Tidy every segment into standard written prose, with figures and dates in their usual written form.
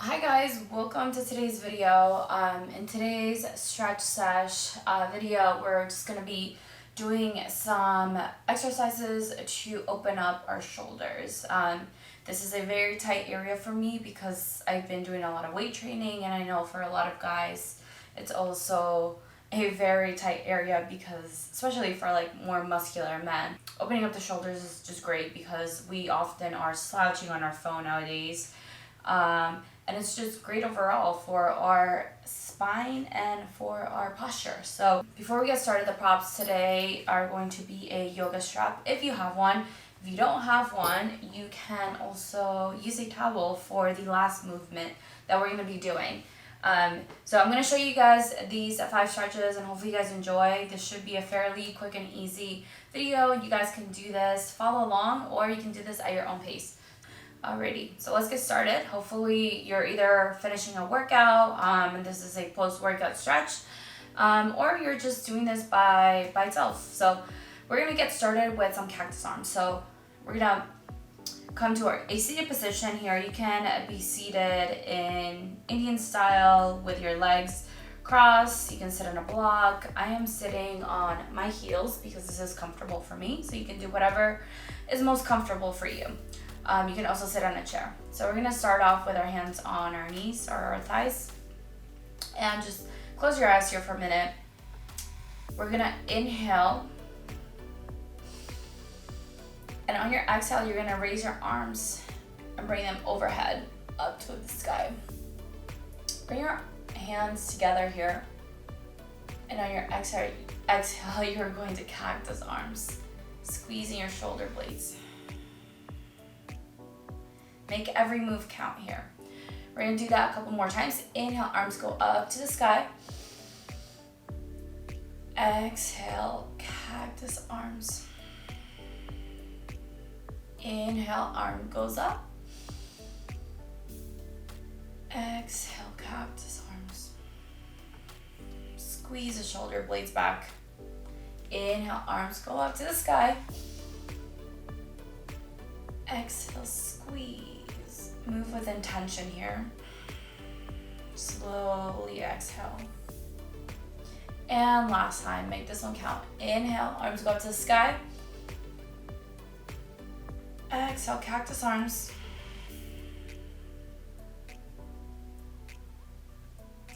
Hi guys, welcome to today's video. In today's stretch sesh video, we're just going to be doing some exercises to open up our shoulders. This is a very tight area for me because I've been doing a lot of weight training, and I know for a lot of guys it's also a very tight area because, especially for like more muscular men, opening up the shoulders is just great because we often are slouching on our phone nowadays. And it's just great overall for our spine and for our posture. So before we get started, the props today are going to be a yoga strap if you have one. If you don't have one, you can also use a towel for the last movement that we're going to be doing. So I'm going to show you guys these 5 stretches, and hopefully you guys enjoy. This should be a fairly quick and easy video. You guys can do this, follow along, or you can do this at your own pace. Alrighty, so let's get started. Hopefully you're either finishing a workout, and this is a post-workout stretch, or you're just doing this by itself. So we're gonna get started with some cactus arms. So we're gonna come to a seated position here. You can be seated in Indian style with your legs crossed. You can sit on a block. I am sitting on my heels because this is comfortable for me. So you can do whatever is most comfortable for you. You can also sit on a chair. So we're gonna start off with our hands on our knees or our thighs, and just close your eyes here for a minute. We're gonna inhale, and on your exhale, you're gonna raise your arms and bring them overhead up to the sky. Bring your hands together here, and on your exhale, you're going to cactus arms, squeezing your shoulder blades. Make every move count here. We're gonna do that a couple more times. Inhale, arms go up to the sky. Exhale, cactus arms. Inhale, arm goes up. Exhale, cactus arms. Squeeze the shoulder blades back. Inhale, arms go up to the sky. Exhale, squeeze. Move with intention here. Slowly exhale. And last time, make this one count. Inhale, arms go up to the sky. Exhale, cactus arms.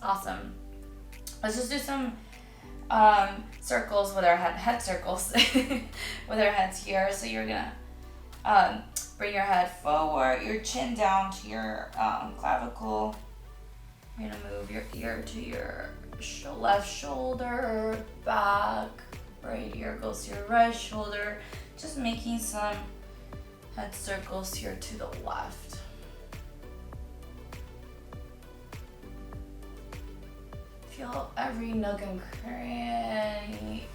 Awesome. Let's just do some circles with our head circles with our heads here. So you're gonna bring your head forward, your chin down to your clavicle. You're gonna move your ear to your left shoulder, back. Right ear goes to your right shoulder. Just making some head circles here to the left. Feel every nook and cranny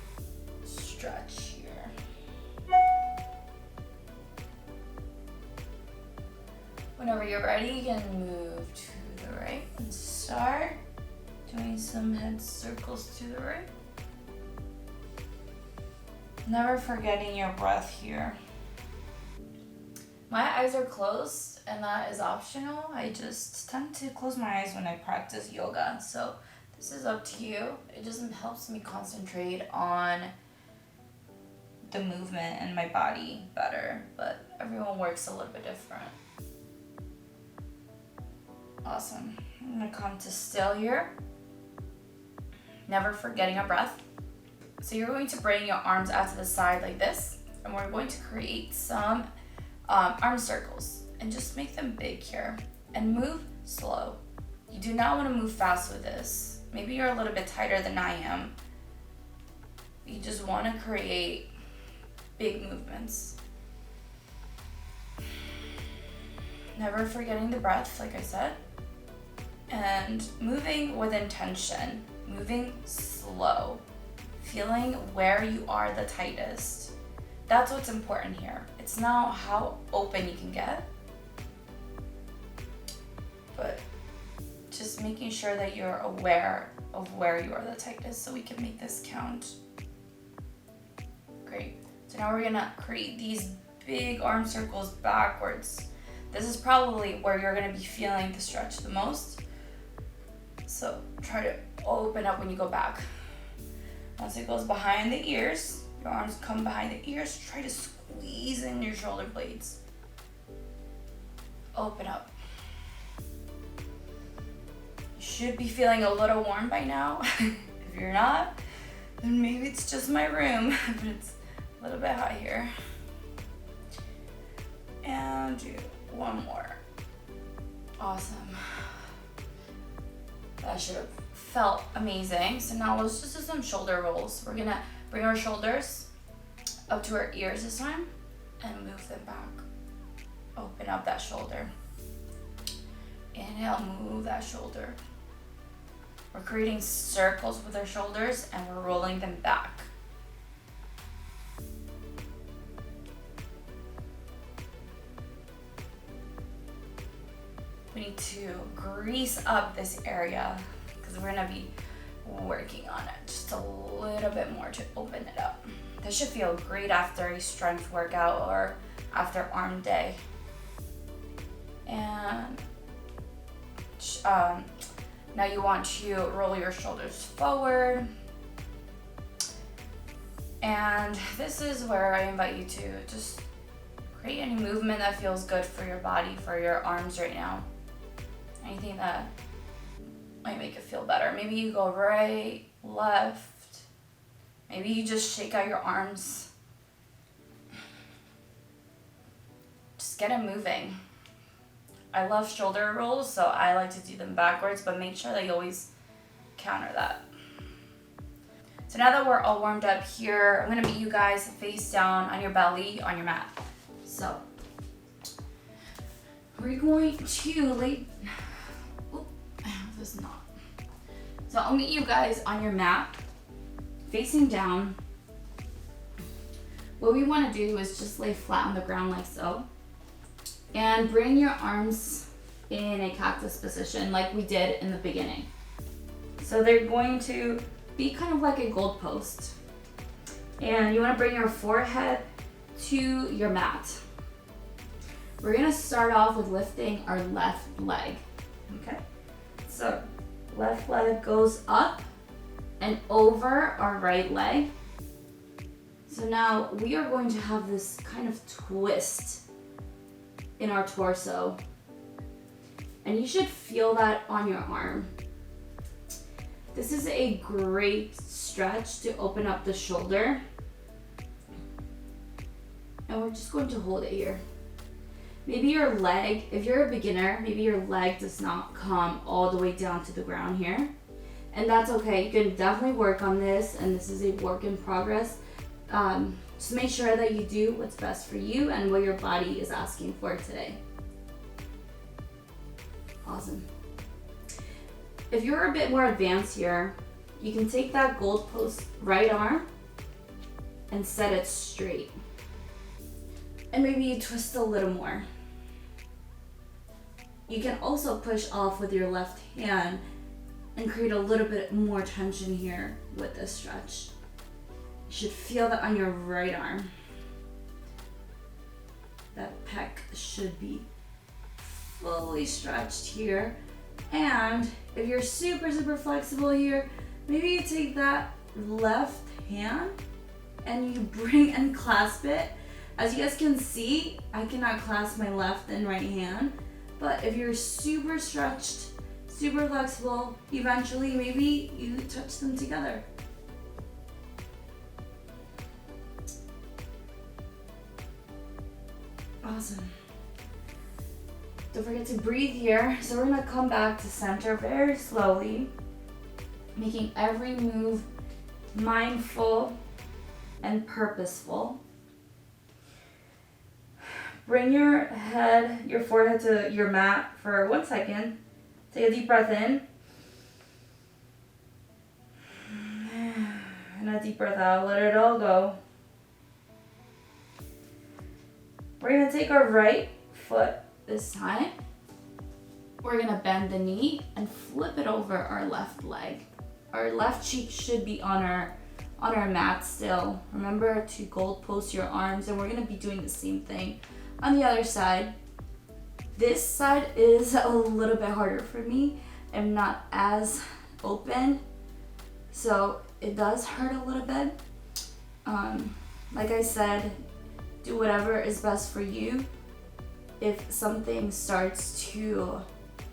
stretch here. Whenever you're ready, you can move to the right and start doing some head circles to the right. Never forgetting your breath here. My eyes are closed, and that is optional. I just tend to close my eyes when I practice yoga, so this is up to you. It just helps me concentrate on the movement and my body better, but everyone works a little bit different. Awesome. I'm gonna come to still here. Never forgetting a breath. So you're going to bring your arms out to the side like this, and we're going to create some arm circles, and just make them big here, and move slow. You do not want to move fast with this. Maybe you're a little bit tighter than I am. You just want to create big movements. Never forgetting the breath, like I said. And moving with intention, moving slow, feeling where you are the tightest. That's what's important here. It's not how open you can get, but just making sure that you're aware of where you are the tightest so we can make this count. Great. So now we're gonna create these big arm circles backwards. This is probably where you're gonna be feeling the stretch the most. So try to open up when you go back. Once it goes behind the ears, your arms come behind the ears, try to squeeze in your shoulder blades. Open up. You should be feeling a little warm by now. If you're not, then maybe it's just my room, but it's a little bit hot here. And do one more. Awesome. That should have felt amazing. So now let's just do some shoulder rolls. We're gonna bring our shoulders up to our ears this time and move them back. Open up that shoulder. Inhale, move that shoulder. We're creating circles with our shoulders and we're rolling them back. We need to grease up this area because we're gonna be working on it just a little bit more to open it up. This should feel great after a strength workout or after arm day. And now you want to roll your shoulders forward. And this is where I invite you to just create any movement that feels good for your body, for your arms right now. Anything that might make it feel better. Maybe you go right, left. Maybe you just shake out your arms. Just get it moving. I love shoulder rolls, so I like to do them backwards, but make sure that you always counter that. So now that we're all warmed up here, I'm gonna meet you guys face down on your belly on your mat. So we're going to lay, this is not. So I'll meet you guys on your mat, facing down. What we wanna do is just lay flat on the ground like so. And bring your arms in a cactus position like we did in the beginning. So they're going to be kind of like a goalpost. And you wanna bring your forehead to your mat. We're gonna start off with lifting our left leg, okay? So left leg goes up and over our right leg. So now we are going to have this kind of twist in our torso. And you should feel that on your arm. This is a great stretch to open up the shoulder. And we're just going to hold it here. Maybe your leg, if you're a beginner, maybe your leg does not come all the way down to the ground here. And that's okay, you can definitely work on this, and this is a work in progress. Just make sure that you do what's best for you and what your body is asking for today. Awesome. If you're a bit more advanced here, you can take that goalpost right arm and set it straight. And maybe you twist a little more. You can also push off with your left hand and create a little bit more tension here with this stretch. You should feel that on your right arm. That pec should be fully stretched here. And if you're super flexible here, maybe you take that left hand and you bring and clasp it. As you guys can see, I cannot clasp my left and right hand, but if you're super stretched, super flexible, eventually maybe you touch them together. Awesome. Don't forget to breathe here. So we're gonna come back to center very slowly, making every move mindful and purposeful. Bring your head, your forehead to your mat for 1 second. Take a deep breath in. And a deep breath out. Let it all go. We're gonna take our right foot this time. We're gonna bend the knee and flip it over our left leg. Our left cheek should be on our mat still. Remember to goalpost your arms, and we're gonna be doing the same thing on the other side. This side is a little bit harder for me. I'm not as open, so it does hurt a little bit. Like I said, do whatever is best for you. If something starts to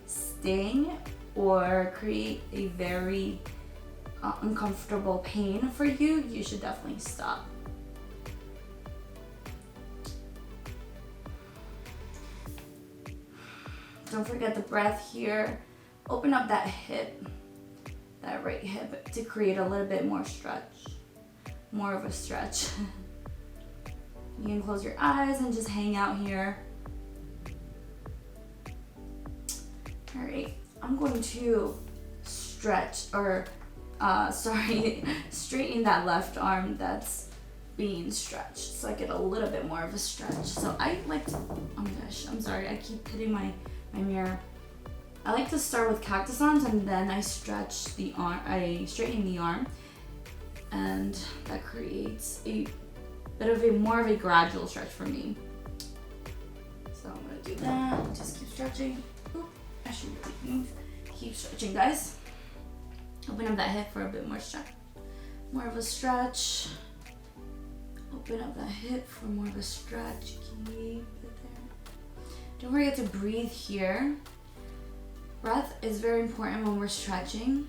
sting or create a very uncomfortable pain for you, you should definitely stop. Don't forget the breath here. Open up that hip, that right hip, to create a little bit more stretch, more of a stretch. You can close your eyes and just hang out here. All right, I'm going to stretch, or straighten that left arm that's being stretched, so I get a little bit more of a stretch. So I like to, oh my gosh, I'm sorry, I keep hitting my mirror. I like to start with cactus arms, and then I stretch the arm, I straighten the arm, and that creates a bit of a more of a gradual stretch for me. So I'm gonna do that, just keep stretching. Oop, I should really move. Keep stretching, guys. Open up that hip for a bit more stretch. More of a stretch. Open up that hip for more of a stretch. Keep it there. Don't forget to breathe here. Breath is very important when we're stretching.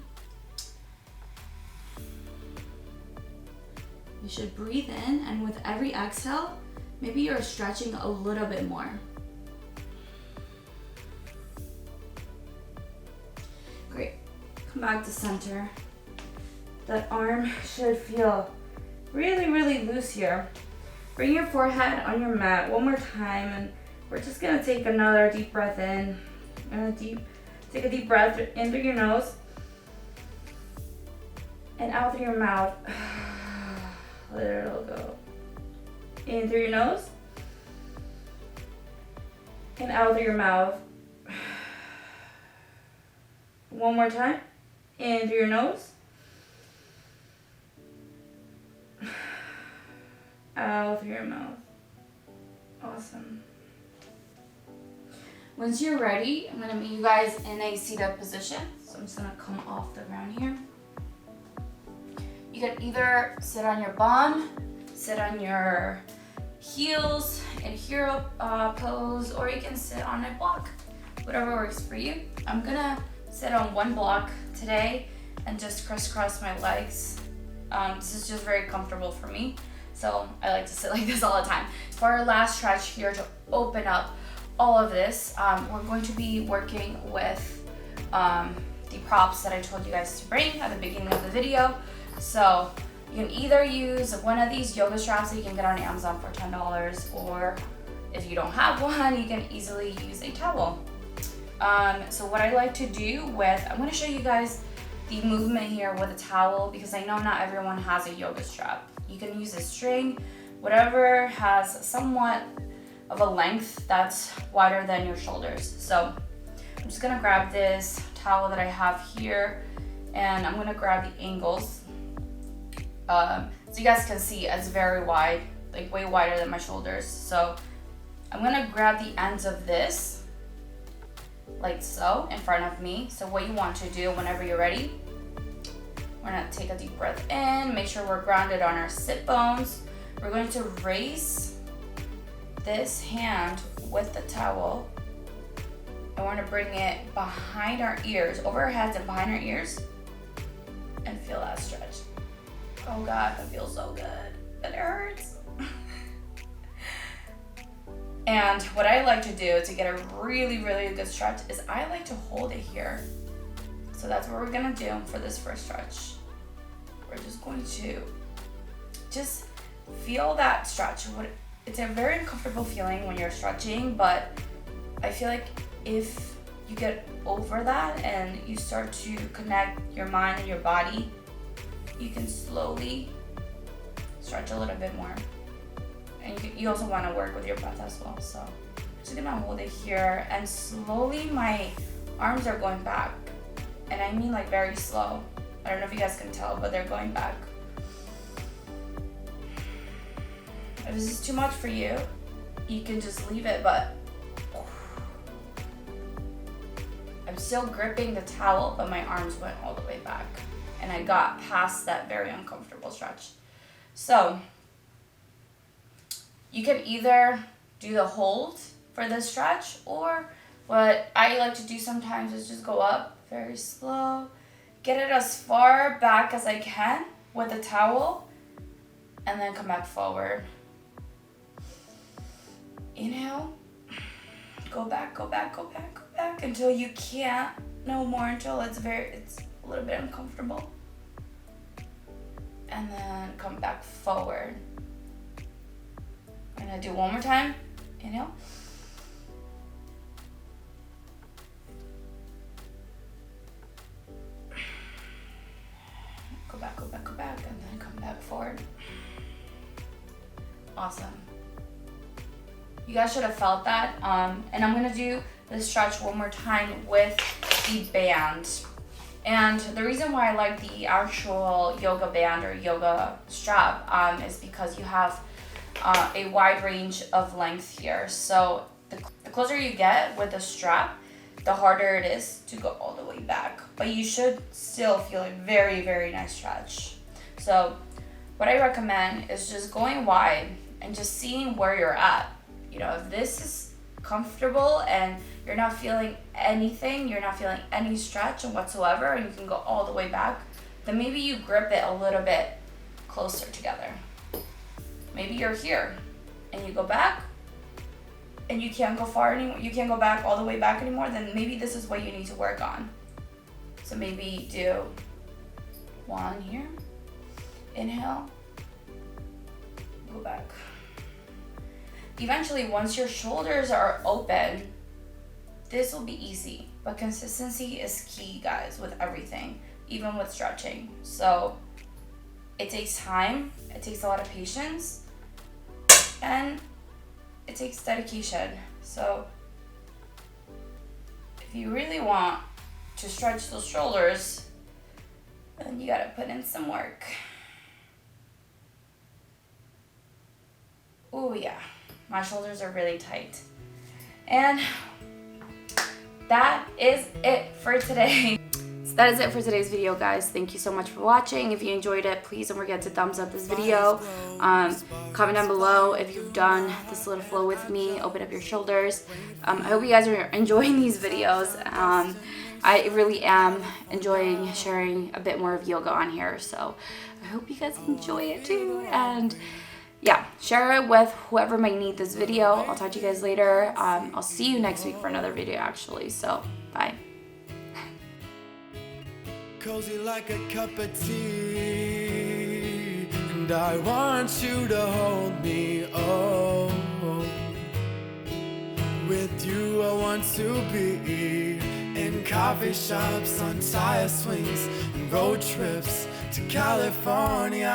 You should breathe in, and with every exhale, maybe you're stretching a little bit more. Great. Come back to center. That arm should feel really, really loose here. Bring your forehead on your mat one more time, and we're just gonna take another deep breath in. Take a deep breath in through your nose and out through your mouth. There it'll go. In through your nose and out through your mouth. One more time. In through your nose. Out through your mouth. Awesome. Once you're ready, I'm gonna meet you guys in a seated position. So I'm just gonna come off the ground here. You can either sit on your bum, sit on your heels in hero pose, or you can sit on a block, whatever works for you. I'm gonna sit on one block today and just crisscross my legs. This is just very comfortable for me, so I like to sit like this all the time. For our last stretch here, to open up all of this, we're going to be working with the props that I told you guys to bring at the beginning of the video. So you can either use one of these yoga straps that you can get on Amazon for $10, or if you don't have one, you can easily use a towel. So what I like to do with, I'm going to show you guys the movement here with a towel, because I know not everyone has a yoga strap. You can use a string, whatever has somewhat of a length that's wider than your shoulders. So I'm just gonna grab this towel that I have here, and I'm gonna grab the angles. So you guys can see it's very wide, like way wider than my shoulders. So I'm gonna grab the ends of this, like so, in front of me. So what you want to do whenever you're ready, we're gonna take a deep breath in, make sure we're grounded on our sit bones. We're going to raise this hand with the towel. I want to bring it behind our ears, over our heads and behind our ears, and feel that stretch. Oh God, that feels so good, but it hurts. And what I like to do to get a really, really good stretch is I like to hold it here. So that's what we're gonna do for this first stretch. We're just going to just feel that stretch. It's a very uncomfortable feeling when you're stretching, but I feel like if you get over that and you start to connect your mind and your body, you can slowly stretch a little bit more. And you also want to work with your breath as well. So I'm just gonna hold it here, and slowly my arms are going back. And I mean like very slow. I don't know if you guys can tell, but they're going back. If this is too much for you, you can just leave it, but still gripping the towel, but my arms went all the way back. And I got past that very uncomfortable stretch. So you can either do the hold for this stretch, or what I like to do sometimes is just go up very slow, get it as far back as I can with the towel, and then come back forward. Inhale, go back, go back, go back, go back until you can't no more, until it's a little bit uncomfortable. And then come back forward. I'm gonna do one more time. Inhale. Go back, go back, go back, and then come back forward. Awesome. You guys should have felt that. And I'm gonna do this stretch one more time with the band. And the reason why I like the actual yoga band or yoga strap is because you have a wide range of length here. So the closer you get with the strap, the harder it is to go all the way back. But you should still feel a very, very nice stretch. So what I recommend is just going wide and just seeing where you're at. You know, if this is comfortable and you're not feeling anything, you're not feeling any stretch whatsoever, and you can go all the way back, then maybe you grip it a little bit closer together. Maybe you're here and you go back and you can't go far anymore, you can't go back all the way back anymore, then maybe this is what you need to work on. So maybe do one here, inhale, go back. Eventually, once your shoulders are open, this will be easy, but consistency is key, guys, with everything, even with stretching. So it takes time, it takes a lot of patience, and it takes dedication. So if you really want to stretch those shoulders, then you gotta put in some work. Oh yeah, my shoulders are really tight. And that is it for today. So that is it for today's video, guys. Thank you so much for watching. If you enjoyed it, please don't forget to thumbs up this video. Comment down below if you've done this little flow with me. Open up your shoulders. I hope you guys are enjoying these videos. I really am enjoying sharing a bit more of yoga on here, so I hope you guys enjoy it too. And yeah, share it with whoever might need this video. I'll talk to you guys later. I'll see you next week for another video, actually. So, bye. Cozy like a cup of tea, and I want you to hold me. Oh, with you I want to be in coffee shops, on tire swings, and road trips to California.